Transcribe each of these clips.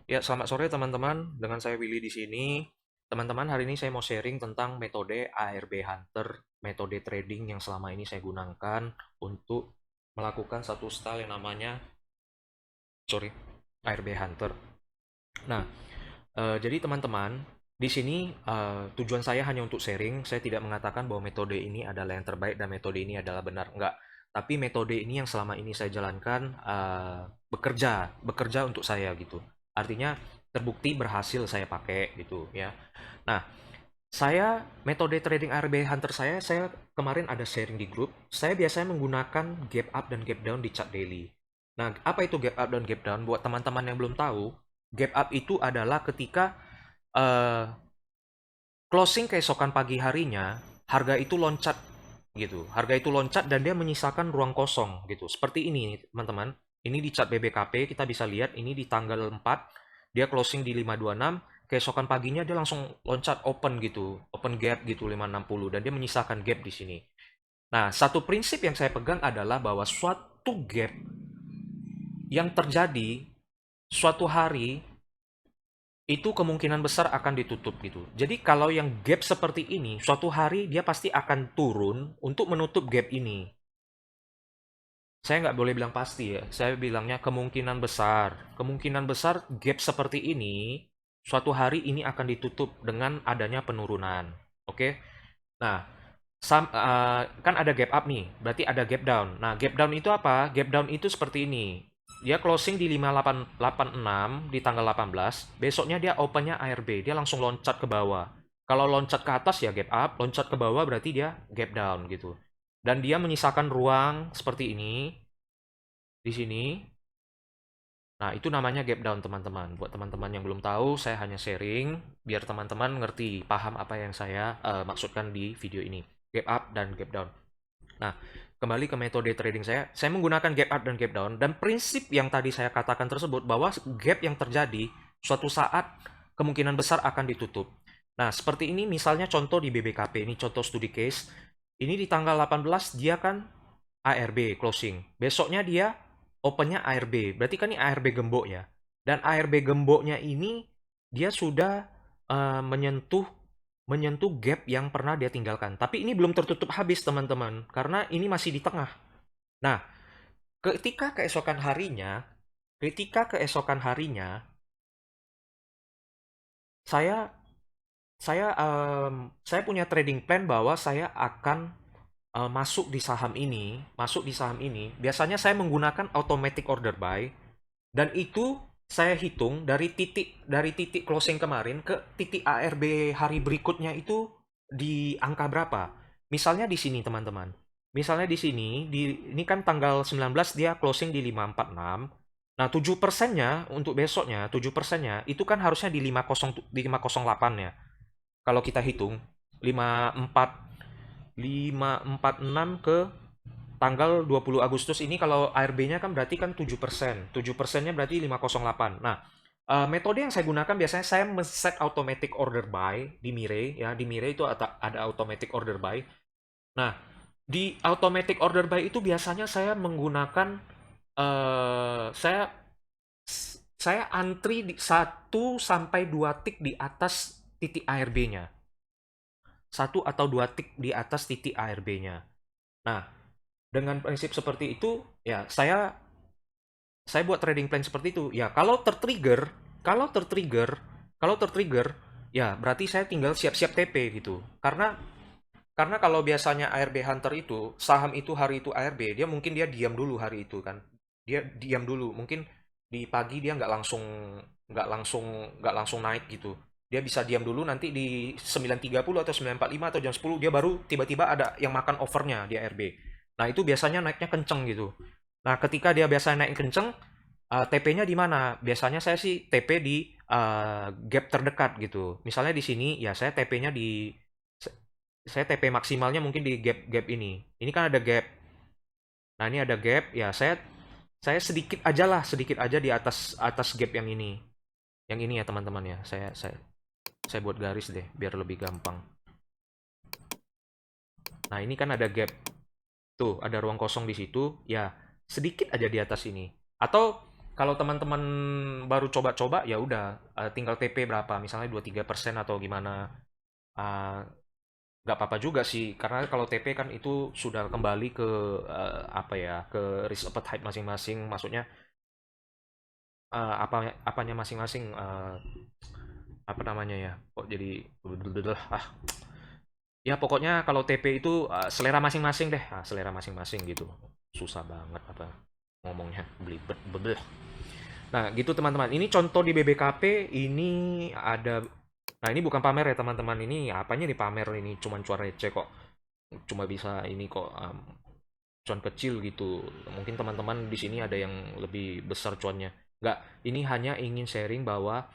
Ya, selamat sore teman-teman. Dengan saya Willy di sini. Teman-teman, hari ini saya mau sharing tentang metode ARB Hunter, metode trading yang selama ini saya gunakan untuk melakukan satu style yang namanya, sorry, ARB Hunter. Nah, jadi teman-teman, di sini tujuan saya hanya untuk sharing. Saya tidak mengatakan bahwa metode ini adalah yang terbaik dan metode ini adalah benar. Enggak. Tapi metode ini yang selama ini saya jalankan bekerja untuk saya gitu. Artinya terbukti berhasil saya pakai gitu ya. Nah, saya metode trading RB Hunter saya kemarin ada sharing di grup. Saya biasanya menggunakan gap up dan gap down di chart daily. Nah, apa itu gap up dan gap down? Buat teman-teman yang belum tahu, gap up itu adalah ketika eh, closing keesokan pagi harinya, harga itu loncat gitu. Harga itu loncat dan dia menyisakan ruang kosong gitu. Seperti ini teman-teman. Ini di chart BBKP kita bisa lihat ini di tanggal 4 dia closing di 526, keesokan paginya dia langsung loncat open gitu. Open gap gitu 560 dan dia menyisakan gap di sini. Nah, satu prinsip yang saya pegang adalah bahwa suatu gap yang terjadi suatu hari itu kemungkinan besar akan ditutup gitu. Jadi kalau yang gap seperti ini, suatu hari dia pasti akan turun untuk menutup gap ini. Saya nggak boleh bilang pasti ya, saya bilangnya kemungkinan besar. Kemungkinan besar gap seperti ini, suatu hari ini akan ditutup dengan adanya penurunan. Oke? Nah, kan ada gap up nih, berarti ada gap down. Nah, gap down itu apa? Gap down itu seperti ini. Dia closing di 5886 di tanggal 18, besoknya dia opennya ARB, dia langsung loncat ke bawah. Kalau loncat ke atas ya gap up, loncat ke bawah berarti dia gap down gitu. Dan dia menyisakan ruang seperti ini di sini. Nah, itu namanya gap down, teman-teman. Buat teman-teman yang belum tahu, saya hanya sharing biar teman-teman ngerti, paham apa yang saya maksudkan di video ini. Gap up dan gap down. Nah, kembali ke metode trading saya. Saya menggunakan gap up dan gap down dan prinsip yang tadi saya katakan tersebut bahwa gap yang terjadi suatu saat kemungkinan besar akan ditutup. Nah, seperti ini misalnya contoh di BBKP, ini contoh studi case. Ini di tanggal 18 dia kan ARB closing. Besoknya dia opennya ARB. Berarti kan ini ARB gembok ya. Dan ARB gemboknya ini dia sudah menyentuh menyentuh gap yang pernah dia tinggalkan. Tapi ini belum tertutup habis, teman-teman, karena ini masih di tengah. Nah, ketika keesokan harinya, ketika keesokan harinya, saya saya punya trading plan bahwa saya akan masuk di saham ini. Biasanya saya menggunakan automatic order buy dan itu saya hitung dari titik closing kemarin ke titik ARB hari berikutnya itu di angka berapa. Misalnya di sini teman-teman. Misalnya di sini ini kan tanggal 19 dia closing di 546. Nah, 7%-nya untuk besoknya, 7%-nya itu kan harusnya di 508 ya. Kalau kita hitung 546 ke tanggal 20 Agustus ini kalau ARB-nya kan berarti kan 7%. 7%-nya berarti 508. Nah, metode yang saya gunakan biasanya saya set automatic order buy di Mirai ya. Di Mirai itu ada automatic order buy. Nah, di automatic order buy itu biasanya saya menggunakan saya antri di 1 sampai 2 tick di atas titik ARB-nya. Satu atau 2 tick di atas titik ARB-nya. Nah, dengan prinsip seperti itu, ya saya buat trading plan seperti itu. Ya, kalau tertrigger, kalau tertrigger, ya berarti saya tinggal siap-siap TP gitu. Karena kalau biasanya ARB Hunter itu, saham itu hari itu ARB, dia mungkin dia diam dulu hari itu kan. Dia diam dulu, mungkin di pagi dia nggak langsung nggak langsung naik gitu. Dia bisa diam dulu nanti di 9.30 atau 9.45 atau jam 10 dia baru tiba-tiba ada yang makan overnya di ARB. Nah, itu biasanya naiknya kenceng gitu. Nah, ketika dia biasanya naik kenceng, TP-nya di mana? Biasanya saya sih TP di gap terdekat gitu. Misalnya di sini, ya saya TP-nya di saya TP maksimalnya mungkin di gap ini. Ini kan ada gap. Nah, ini ada gap. Ya, saya sedikit aja di atas atas gap yang ini. Yang ini ya, teman-teman ya. Saya buat garis deh biar lebih gampang. Nah, ini kan ada gap. Tuh, ada ruang kosong di situ. Ya, sedikit aja di atas ini. Atau kalau teman-teman baru coba-coba ya udah, tinggal TP berapa, misalnya 2-3% atau gimana. Eh, nggak apa-apa juga sih, karena kalau TP kan itu sudah kembali ke apa ya, ke risk appetite masing-masing, maksudnya apanya masing-masing, apa namanya ya, kok jadi ah ya pokoknya kalau TP itu selera masing-masing deh, selera masing-masing gitu, susah banget apa ngomongnya, belibet bebel. Nah gitu teman-teman, ini contoh di BBKP ini ada. Nah ini bukan pamer ya teman-teman, ini apanya nih pamer, ini cuman cuan receh kok, cuma bisa ini kok, cuan kecil gitu. Mungkin teman-teman di sini ada yang lebih besar cuannya. Nggak, ini hanya ingin sharing bahwa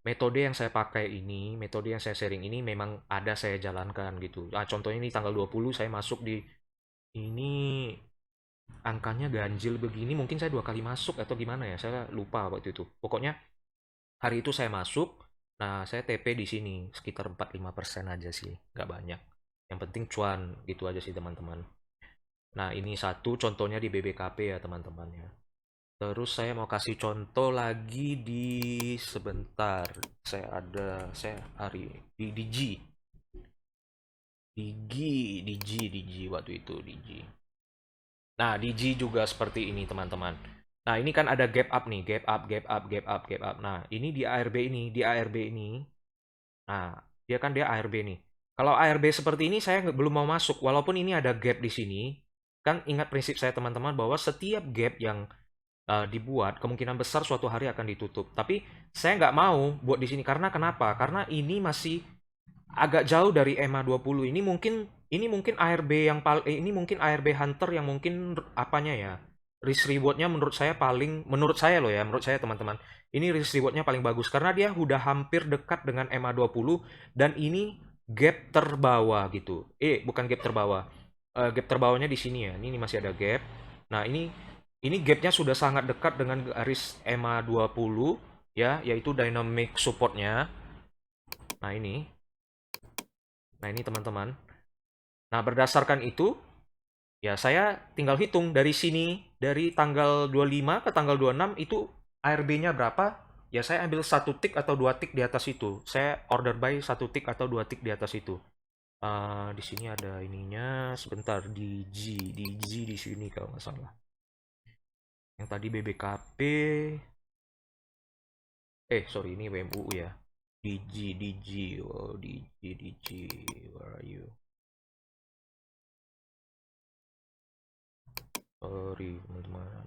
metode yang saya pakai ini, metode yang saya sharing ini memang ada saya jalankan gitu. Contohnya ini tanggal 20 saya masuk di ini, angkanya ganjil begini, mungkin saya 2 kali masuk atau gimana ya, saya lupa waktu itu. Pokoknya hari itu saya masuk, nah saya TP di sini sekitar 45% aja sih, nggak banyak. Yang penting cuan, gitu aja sih teman-teman. Nah, ini satu contohnya di BBKP ya teman-teman ya. Terus saya mau kasih contoh lagi di sebentar. Saya hari di G. Di G waktu itu di G. Nah, di G juga seperti ini teman-teman. Nah, ini kan ada gap up nih, gap up, gap up, gap up, gap up. Nah, ini di ARB ini, di ARB ini. Nah, dia ARB nih. Kalau ARB seperti ini saya belum mau masuk, walaupun ini ada gap di sini. Kan ingat prinsip saya teman-teman bahwa setiap gap yang dibuat kemungkinan besar suatu hari akan ditutup. Tapi saya nggak mau buat di sini karena kenapa? Karena ini masih agak jauh dari EMA 20. Ini mungkin ARB ini mungkin ARB Hunter yang mungkin apanya ya? Risk rewardnya menurut saya loh ya, menurut saya teman-teman. Ini risk rewardnya paling bagus karena dia udah hampir dekat dengan EMA 20 dan ini gap terbawah gitu. Bukan gap terbawah. Gap terbawahnya di sini ya. Ini masih ada gap. Nah, ini gapnya sudah sangat dekat dengan garis EMA 20 ya, yaitu dynamic supportnya. Nah, ini. Nah, ini teman-teman. Nah, berdasarkan itu, ya saya tinggal hitung dari sini, dari tanggal 25 ke tanggal 26 itu ARB-nya berapa? Ya saya ambil satu tik atau 2 tik di atas itu. Saya order buy satu tik atau 2 tik di atas itu. Di sini ada ininya, sebentar di G di sini kalau nggak salah. Yang tadi BBKP, sorry ini WMUU ya. DG, oh DG, where are you? Sorry teman-teman.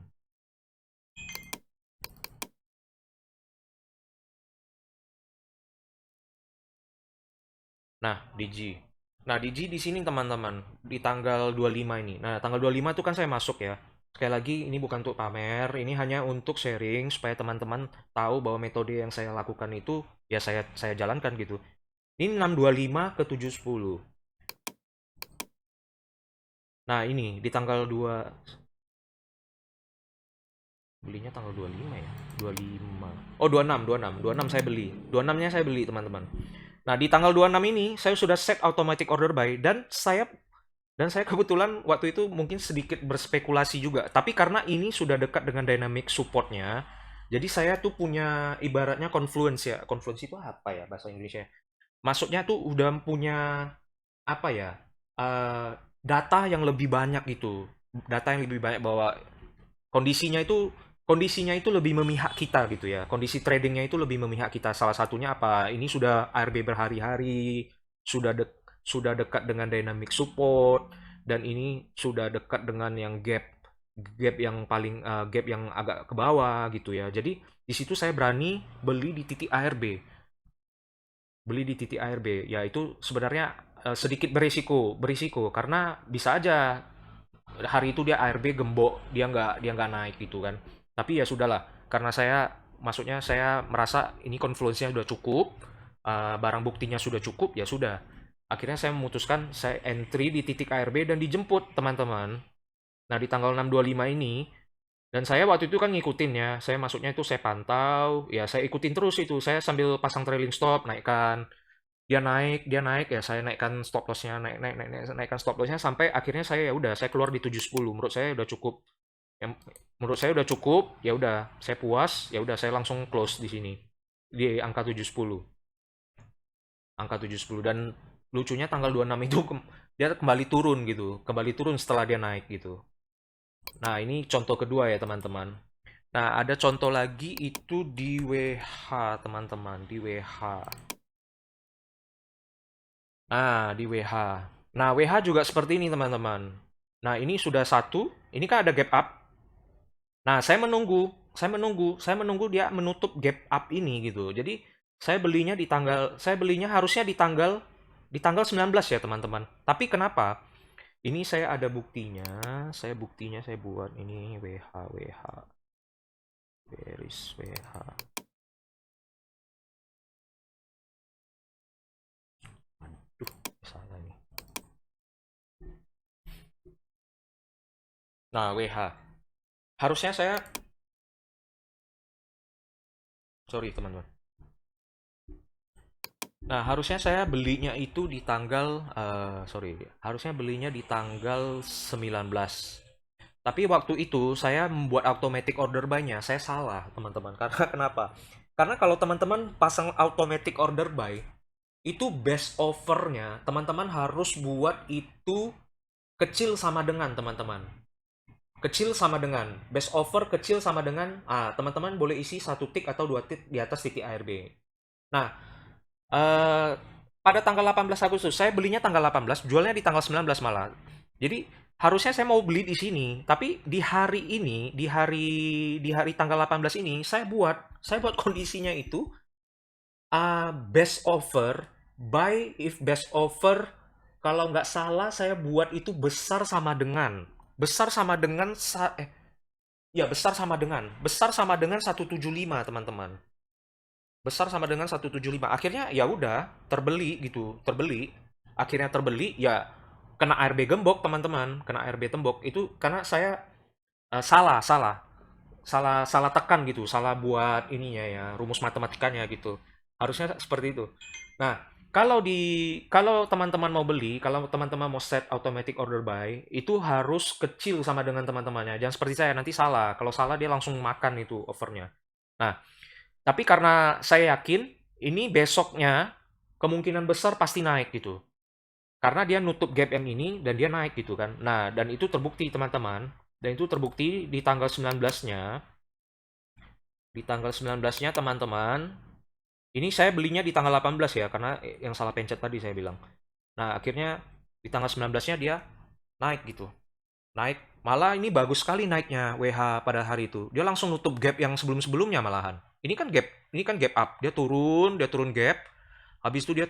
Nah, DG. Nah, DG di sini teman-teman, di tanggal 25 ini. Nah, tanggal 25 itu kan saya masuk ya. Sekali lagi, ini bukan untuk pamer, ini hanya untuk sharing supaya teman-teman tahu bahwa metode yang saya lakukan itu ya saya jalankan gitu. Ini 625 ke 710. Nah, ini di tanggal 2, belinya tanggal 25 ya. 25. Oh, 26, 26. 26 saya beli. 26-nya saya beli, teman-teman. Nah, di tanggal 26 ini saya sudah set automatic order buy dan saya kebetulan waktu itu mungkin sedikit berspekulasi juga. Tapi karena ini sudah dekat dengan dynamic supportnya, jadi saya tuh punya ibaratnya confluence ya. Confluence itu apa ya bahasa Inggrisnya? Maksudnya tuh udah punya apa ya? eh, Data yang lebih banyak gitu. Data yang lebih banyak bahwa kondisinya itu kondisinya itu lebih memihak kita gitu ya. Kondisi tradingnya itu lebih memihak kita. Salah satunya apa? Ini sudah ARB berhari-hari, sudah dekat dengan dynamic support, dan ini sudah dekat dengan yang gap yang paling gap yang agak ke bawah gitu ya. Jadi di situ saya berani beli di titik ARB. Beli di titik ARB, ya itu sebenarnya sedikit berisiko karena bisa aja hari itu dia ARB gembok, dia nggak naik gitu kan. Tapi ya sudahlah, karena maksudnya saya merasa ini confluence-nya sudah cukup, barang buktinya sudah cukup, ya sudah. Akhirnya saya memutuskan saya entry di titik ARB dan dijemput teman-teman. Nah di tanggal 625 ini, dan saya waktu itu kan ngikutin ya, saya masuknya itu saya pantau, ya saya ikutin terus itu, saya sambil pasang trailing stop, naikkan, dia naik ya saya naikkan stop lossnya, naikkan stop lossnya sampai akhirnya saya ya udah saya keluar di 710, menurut saya udah cukup Yang menurut saya udah cukup, ya udah, saya puas, ya udah saya langsung close di sini. Di angka 710. Angka 710 dan lucunya tanggal 26 itu dia kembali turun gitu. Kembali turun setelah dia naik gitu. Nah, ini contoh kedua ya, teman-teman. Nah, ada contoh lagi itu di WH, teman-teman, di WH. Nah, di WH. Nah, WH juga seperti ini, teman-teman. Nah, ini sudah satu. Ini kan ada gap up. Nah, saya menunggu dia menutup gap up ini gitu. Jadi, saya belinya harusnya di tanggal 19 ya, teman-teman. Tapi kenapa? Ini saya ada buktinya. Buktinya saya buat ini WH. Where is WH? Aduh, salah nih. Nah, WH. Harusnya saya, sorry teman-teman. Nah, harusnya saya belinya itu di tanggal, sorry, harusnya belinya di tanggal 19. Tapi waktu itu saya membuat automatic order buy-nya, saya salah teman-teman. Karena kenapa? Karena kalau teman-teman pasang automatic order buy, itu best offer-nya, teman-teman harus buat itu kecil sama dengan teman-teman. Kecil sama dengan best offer kecil sama dengan teman-teman boleh isi satu tick atau dua tick di atas titik ARB. Nah, eh, pada tanggal 18 Agustus saya belinya tanggal 18, jualnya di tanggal 19 malah. Jadi harusnya saya mau beli di sini, tapi di hari ini, di hari tanggal 18 ini saya buat kondisinya itu best offer, buy if best offer, kalau nggak salah saya buat itu besar sama dengan 175 teman-teman. Besar sama dengan 175. Akhirnya ya udah terbeli gitu, terbeli. Akhirnya terbeli ya kena ARB gembok teman-teman, kena ARB tembok itu karena saya salah, salah, salah, salah tekan gitu, salah buat ininya ya, rumus matematikanya gitu. Harusnya seperti itu. Nah, kalau teman-teman mau beli, kalau teman-teman mau set automatic order buy, itu harus kecil sama dengan teman-temannya. Jangan seperti saya, nanti salah. Kalau salah dia langsung makan itu offernya. Nah, tapi karena saya yakin ini besoknya kemungkinan besar pasti naik gitu. Karena dia nutup gap yang ini dan dia naik gitu kan. Nah, dan itu terbukti teman-teman. Dan itu terbukti di tanggal 19-nya. Di tanggal 19-nya teman-teman. Ini saya belinya di tanggal 18 ya. Karena yang salah pencet tadi saya bilang. Nah, akhirnya di tanggal 19-nya dia naik gitu. Naik. Malah ini bagus sekali naiknya WH pada hari itu. Dia langsung nutup gap yang sebelum-sebelumnya malahan. Ini kan gap up. Dia turun gap. Habis itu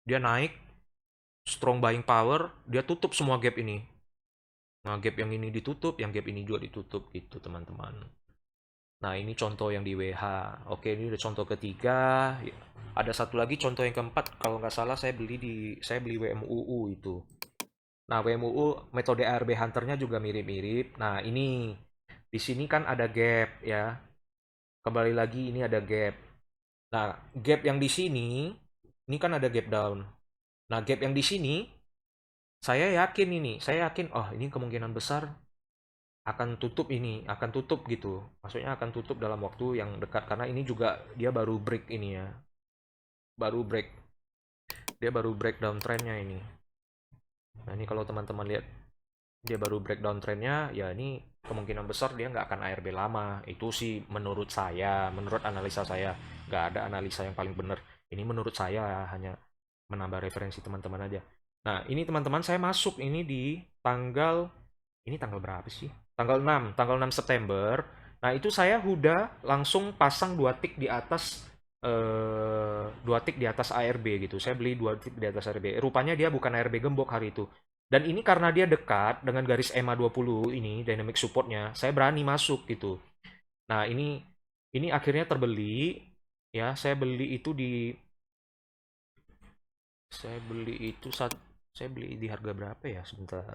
dia naik strong buying power, dia tutup semua gap ini. Nah, gap yang ini ditutup, yang gap ini juga ditutup gitu, teman-teman. Nah, ini contoh yang di WH. Oke, ini udah contoh ketiga. Ada satu lagi contoh yang keempat, kalau nggak salah saya beli WMUU itu. Nah, WMUU metode ARB Hunter-nya juga mirip-mirip. Nah, ini di sini kan ada gap ya. Kembali lagi ini ada gap. Nah, gap yang di sini ini kan ada gap down. Nah, gap yang di sini saya yakin oh ini kemungkinan besar akan tutup gitu. Maksudnya akan tutup dalam waktu yang dekat karena ini juga dia baru break ini ya. Baru break. Dia baru break down trendnya ini. Nah, ini kalau teman-teman lihat dia baru breakdown trennya, ya ini kemungkinan besar dia nggak akan ARB lama. Itu sih menurut saya, menurut analisa saya. Nggak ada analisa yang paling benar. Ini menurut saya hanya menambah referensi teman-teman aja. Nah, ini teman-teman saya masuk ini di tanggal berapa sih? Tanggal 6 September. Nah, itu saya udah langsung pasang dua tick di atas ARB gitu. Saya beli dua tick di atas ARB. Rupanya dia bukan ARB gembok hari itu. Dan ini karena dia dekat dengan garis EMA 20 ini, dynamic supportnya, saya berani masuk gitu. Nah, ini akhirnya terbeli. Ya, saya beli itu saya beli di harga berapa ya? Sebentar.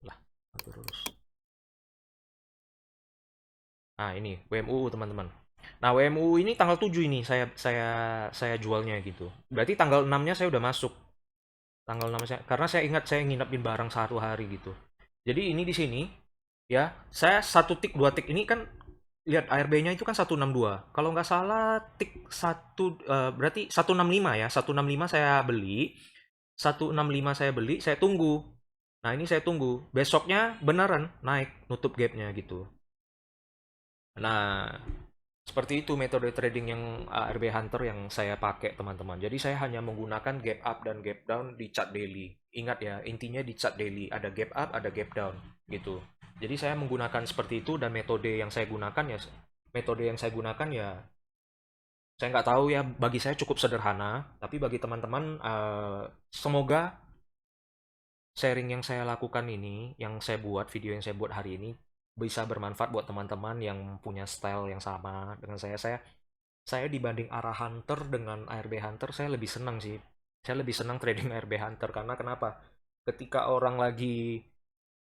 Lah, terus. Nah, ini WMUU teman-teman. Nah, WMUU ini tanggal 7 ini saya jualnya gitu. Berarti tanggal 6-nya saya udah masuk. Tanggal 6 saya, karena saya ingat saya nginepin barang 1 hari gitu. Jadi ini di sini ya, saya satu tik dua tik ini kan lihat ARB-nya itu kan 162. Kalau nggak salah tik satu berarti 165 ya. 165 saya beli. 165 saya beli, saya tunggu. Nah, ini saya tunggu. Besoknya beneran naik nutup gapnya gitu. Nah, seperti itu metode trading yang ARB Hunter yang saya pakai, teman-teman. Jadi saya hanya menggunakan gap up dan gap down di chart daily. Ingat ya, intinya di chart daily ada gap up, ada gap down gitu. Jadi saya menggunakan seperti itu, dan metode yang saya gunakan ya, saya nggak tahu ya, bagi saya cukup sederhana, tapi bagi teman-teman semoga sharing yang saya lakukan ini, yang saya buat, video yang saya buat hari ini bisa bermanfaat buat teman-teman yang punya style yang sama dengan saya. Saya dibanding arah hunter dengan ARB hunter, saya lebih senang sih. Saya lebih senang trading ARB hunter karena kenapa? Ketika orang lagi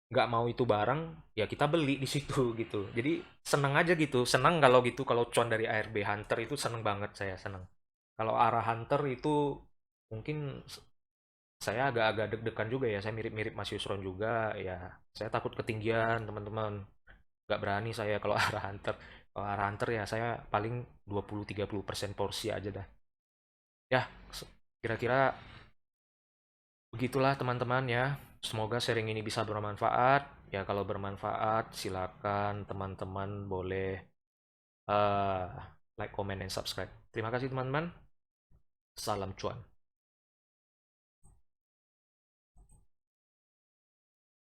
nggak mau itu barang, ya kita beli di situ gitu. Jadi senang aja gitu. Senang kalau gitu, kalau cuan dari ARB hunter itu senang banget, saya senang. Kalau arah hunter itu mungkin saya agak-agak deg-degan juga ya. Saya mirip-mirip Mas Yusron juga ya. Saya takut ketinggian, teman-teman. Nggak berani saya kalau arah hunter. Kalau arah hunter ya saya paling 20-30% porsi aja dah. Ya, kira-kira begitulah teman-teman ya. Semoga sharing ini bisa bermanfaat. Ya, kalau bermanfaat silakan teman-teman boleh eh, like, comment, dan subscribe. Terima kasih teman-teman. Salam cuan.